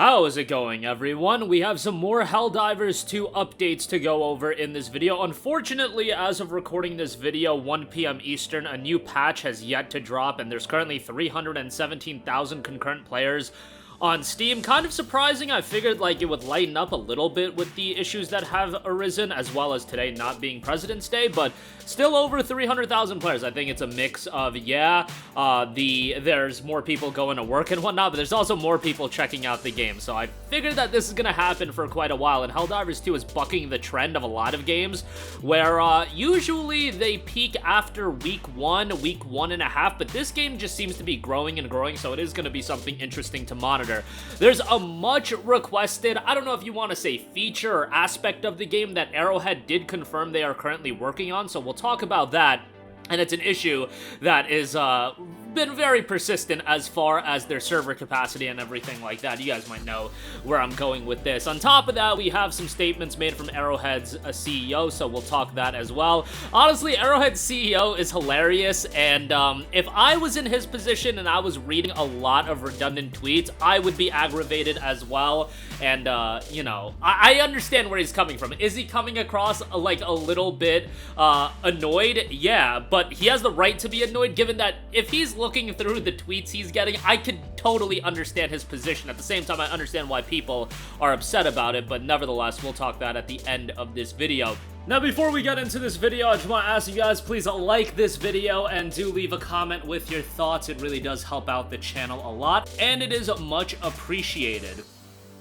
How is it going, everyone? We have some more Helldivers 2 updates to go over in this video. Unfortunately, as of recording this video, 1 p.m. Eastern, a new patch has yet to drop, and there's currently 317,000 concurrent players on Steam. Kind of surprising. I figured like it would lighten up a little bit with the issues that have arisen, as well as today not being President's Day, but still over 300,000 players. I think it's a mix of, there's more people going to work and whatnot, but there's also more people checking out the game. So I figured that this is going to happen for quite a while, and Helldivers 2 is bucking the trend of a lot of games, where usually they peak after week 1.5, but this game just seems to be growing and growing, so it is going to be something interesting to monitor. There's a much requested, I don't know if you want to say feature or aspect of the game that Arrowhead did confirm they are currently working on, so we'll talk about that. And it's an issue that is been very persistent as far as their server capacity and everything like that. You guys might know where I'm going with this. On top of that, we have some statements made from Arrowhead's CEO, so we'll talk that as well. Honestly, Arrowhead's CEO is hilarious, and if I was in his position and I was reading a lot of redundant tweets, I would be aggravated as well. And, you know, I understand where he's coming from. Is he coming across like a little bit annoyed? Yeah, but he has the right to be annoyed, given that if he's looking through the tweets he's getting, I could totally understand his position. At the same time, I understand why people are upset about it, but nevertheless, we'll talk that at the end of this video. Now, before we get into this video, I just want to ask you guys, please like this video and do leave a comment with your thoughts. It really does help out the channel a lot, and it is much appreciated.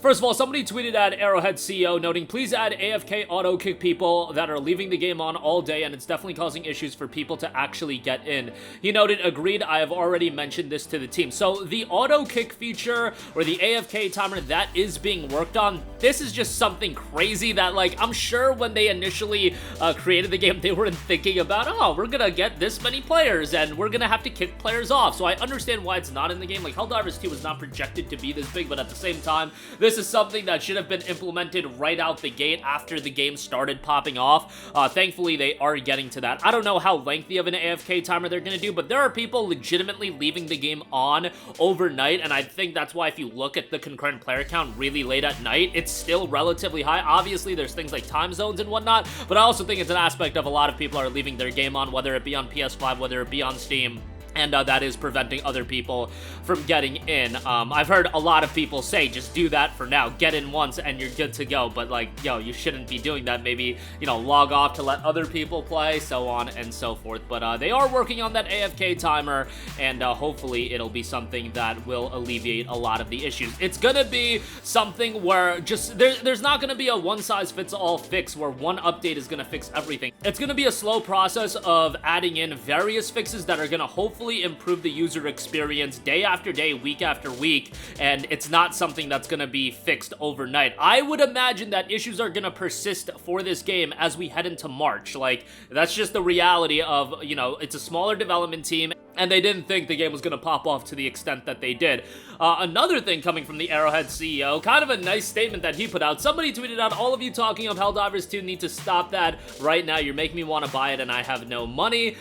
First of all, somebody tweeted at Arrowhead CEO noting, please add AFK auto kick people that are leaving the game on all day, and it's definitely causing issues for people to actually get in. He noted, agreed, I have already mentioned this to the team. So the auto kick feature or the AFK timer that is being worked on, this is just something crazy that, like, I'm sure when they initially created the game, they weren't thinking about, oh, we're gonna get this many players and we're gonna have to kick players off. So I understand why it's not in the game. Like, Helldivers 2 was not projected to be this big, but at the same time, this is something that should have been implemented right out the gate after the game started popping off. Thankfully, they are getting to that. I don't know how lengthy of an AFK timer they're going to do, but there are people legitimately leaving the game on overnight, and I think that's why if you look at the concurrent player count really late at night, it's still relatively high. Obviously, there's things like time zones and whatnot, but I also think it's an aspect of a lot of people are leaving their game on, whether it be on PS5, whether it be on Steam. And that is preventing other people from getting in. I've heard a lot of people say, just do that for now. Get in once and you're good to go. But, like, yo, you shouldn't be doing that. Maybe, you know, log off to let other people play, so on and so forth. But they are working on that AFK timer, and hopefully it'll be something that will alleviate a lot of the issues. It's gonna be something where just, there's not gonna be a one-size-fits-all fix where one update is gonna fix everything. It's gonna be a slow process of adding in various fixes that are gonna hopefully improve the user experience day after day, week after week, and it's not something that's gonna be fixed overnight. I would imagine that issues are gonna persist for this game as we head into March. Like, that's just the reality of, you know, it's a smaller development team, and they didn't think the game was going to pop off to the extent that they did. Another thing coming from the Arrowhead CEO, kind of a nice statement that he put out. Somebody tweeted out, all of you talking of Helldivers 2 need to stop that right now. You're making me want to buy it and I have no money.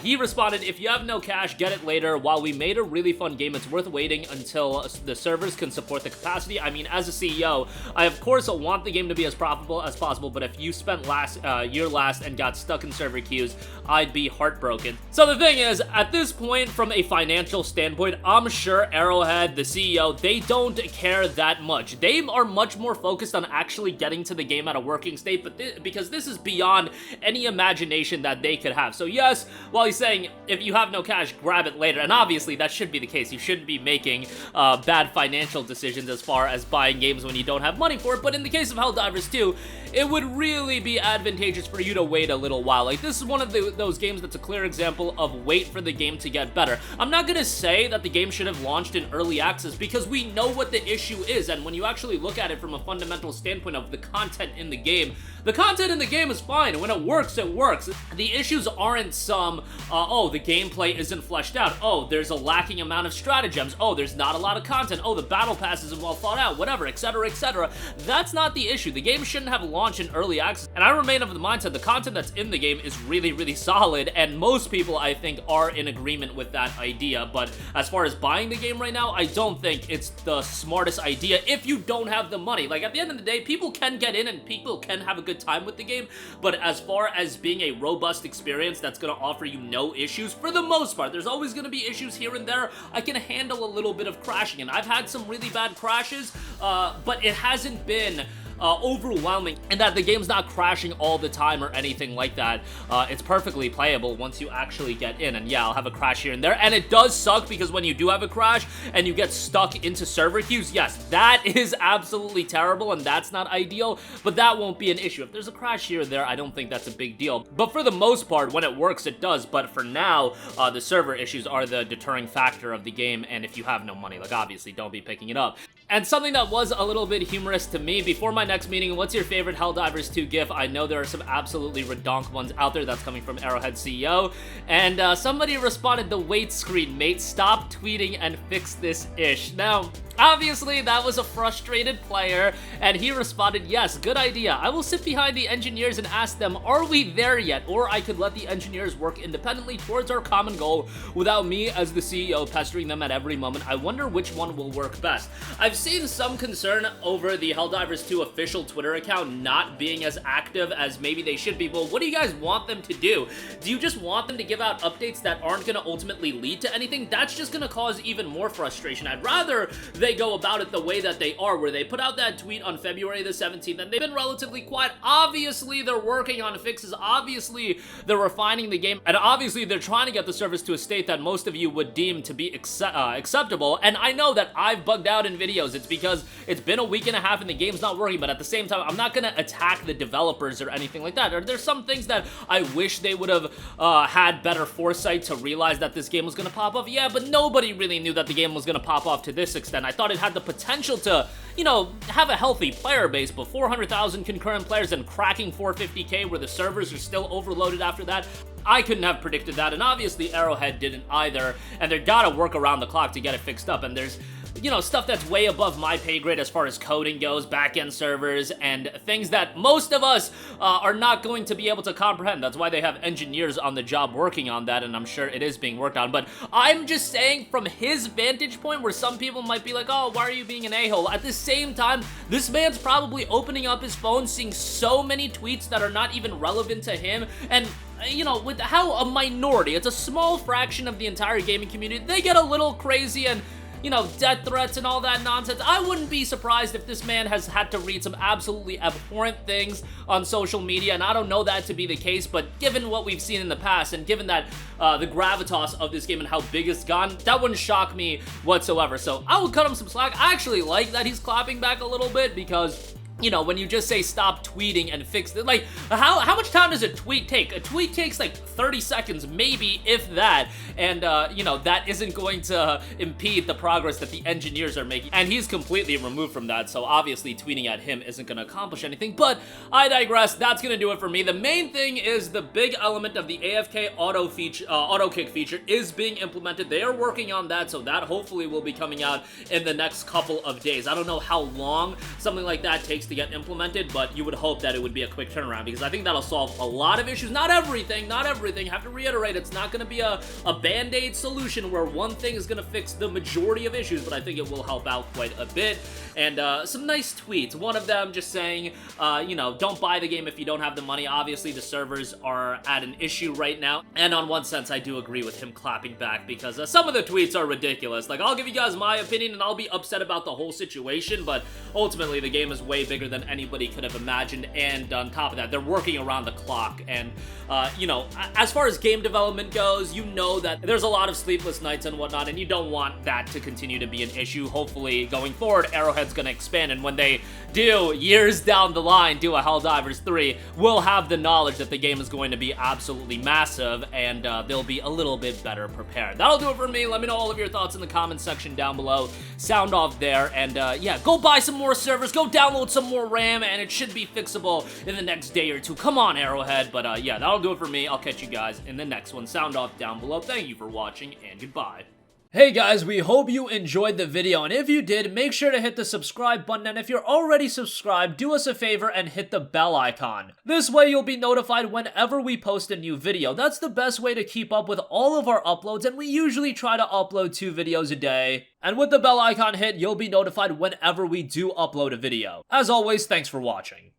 He responded, if you have no cash, get it later. While we made a really fun game, it's worth waiting until the servers can support the capacity. I mean, as a CEO, I of course want the game to be as profitable as possible, but if you spent year last and got stuck in server queues, I'd be heartbroken. So the thing is, at this point, from a financial standpoint, I'm sure Arrowhead, the CEO, they don't care that much. They are much more focused on actually getting to the game at a working state, but because this is beyond any imagination that they could have. So yes, while he's saying, if you have no cash, grab it later, and obviously that should be the case. You shouldn't be making bad financial decisions as far as buying games when you don't have money for it, but in the case of Helldivers 2, it would really be advantageous for you to wait a little while. Like, this is one of those games that's a clear example of wait for the game to get better. I'm not gonna say that the game should have launched in early access because we know what the issue is, and when you actually look at it from a fundamental standpoint of the content in the game is fine. When it works, it works. The issues aren't some, oh, the gameplay isn't fleshed out. Oh, there's a lacking amount of stratagems. Oh, there's not a lot of content. Oh, the battle pass isn't well thought out, whatever, etc., etc. That's not the issue. The game shouldn't have launched in early access, and I remain of the mindset the content that's in the game is really, really solid, and most people, I think, are in agreement agreement with that idea, but as far as buying the game right now, I don't think it's the smartest idea if you don't have the money. Like, at the end of the day, people can get in and people can have a good time with the game, but as far as being a robust experience that's going to offer you no issues, for the most part, there's always going to be issues here and there. I can handle a little bit of crashing, and I've had some really bad crashes, but it hasn't been overwhelming, and that the game's not crashing all the time or anything like that. It's perfectly playable once you actually get in, and yeah, I'll have a crash here and there, and it does suck because when you do have a crash and you get stuck into server queues, yes, that is absolutely terrible, and that's not ideal, but that won't be an issue. If there's a crash here or there, I don't think that's a big deal, but for the most part, when it works, it does. But for now, the server issues are the deterring factor of the game, and if you have no money, like, obviously, don't be picking it up. And something that was a little bit humorous to me, before my next meeting, what's your favorite Helldivers 2 gif? I know there are some absolutely redonk ones out there. That's coming from Arrowhead CEO. And somebody responded, the wait screen, mate. Stop tweeting and fix this ish. Now, obviously, that was a frustrated player, and he responded, yes, good idea. I will sit behind the engineers and ask them, are we there yet? Or I could let the engineers work independently towards our common goal without me as the CEO pestering them at every moment. I wonder which one will work best. I've seen some concern over the Helldivers 2 official Twitter account not being as active as maybe they should be. Well, what do you guys want them to do? Do you just want them to give out updates that aren't going to ultimately lead to anything? That's just going to cause even more frustration. I'd rather they go about it the way that they are, where they put out that tweet on February the 17th, and they've been relatively quiet. Obviously, they're working on fixes. Obviously, they're refining the game, and obviously, they're trying to get the service to a state that most of you would deem to be acceptable, and I know that I've bugged out in videos. It's because it's been a week and a half and the game's not working, but at the same time, I'm not gonna attack the developers or anything like that. There's some things that I wish they would have had better foresight to realize that this game was gonna pop off. Yeah, but nobody really knew that the game was gonna pop off to this extent. I thought it had the potential to, you know, have a healthy player base, but 400,000 concurrent players and cracking 450k where the servers are still overloaded after that, I couldn't have predicted that, and obviously Arrowhead didn't either, and they gotta work around the clock to get it fixed up, and there's, you know, stuff that's way above my pay grade as far as coding goes, back-end servers, and things that most of us are not going to be able to comprehend. That's why they have engineers on the job working on that, and I'm sure it is being worked on. But I'm just saying, from his vantage point, where some people might be like, oh, why are you being an a-hole? At the same time, this man's probably opening up his phone, seeing so many tweets that are not even relevant to him, and you know, with how a minority, it's a small fraction of the entire gaming community, they get a little crazy and, you know, death threats and all that nonsense. I wouldn't be surprised if this man has had to read some absolutely abhorrent things on social media, and I don't know that to be the case, but given what we've seen in the past, and given that the gravitas of this game and how big it's gone, that wouldn't shock me whatsoever. So I would cut him some slack. I actually like that he's clapping back a little bit, because, you know, when you just say stop tweeting and fix it, like, how much time does a tweet take? A tweet takes like 30 seconds, maybe, if that, and, you know, that isn't going to impede the progress that the engineers are making, and he's completely removed from that, so obviously tweeting at him isn't going to accomplish anything, but I digress. That's going to do it for me. The main thing is the big element of the AFK auto kick feature is being implemented. They are working on that, so that hopefully will be coming out in the next couple of days. I don't know how long something like that takes to get implemented, but you would hope that it would be a quick turnaround, because I think that'll solve a lot of issues. Not everything. Have to reiterate, it's not going to be a band-aid solution where one thing is going to fix the majority of issues, but I think it will help out quite a bit. And some nice tweets. One of them just saying, you know, don't buy the game if you don't have the money. Obviously, the servers are at an issue right now, and on one sense, I do agree with him clapping back, because some of the tweets are ridiculous. Like, I'll give you guys my opinion, and I'll be upset about the whole situation, but ultimately, the game is way bigger than anybody could have imagined, and on top of that, they're working around the clock, and, you know, as far as game development goes, you know that there's a lot of sleepless nights and whatnot, and you don't want that to continue to be an issue. Hopefully, going forward, Arrowhead's gonna expand, and when they do, years down the line, do a Helldivers 3, we'll have the knowledge that the game is going to be absolutely massive, and they'll be a little bit better prepared. That'll do it for me. Let me know all of your thoughts in the comments section down below. Sound off there, and yeah, go buy some more servers, go download some more RAM, and it should be fixable in the next day or two. Come on, Arrowhead. But yeah, that'll do it for me. I'll catch you guys in the next one. Sound off down below. Thank you for watching, and goodbye. Hey guys, we hope you enjoyed the video, and if you did, make sure to hit the subscribe button, and if you're already subscribed, do us a favor and hit the bell icon. This way you'll be notified whenever we post a new video. That's the best way to keep up with all of our uploads, and we usually try to upload 2 videos a day. And with the bell icon hit, you'll be notified whenever we do upload a video. As always, thanks for watching.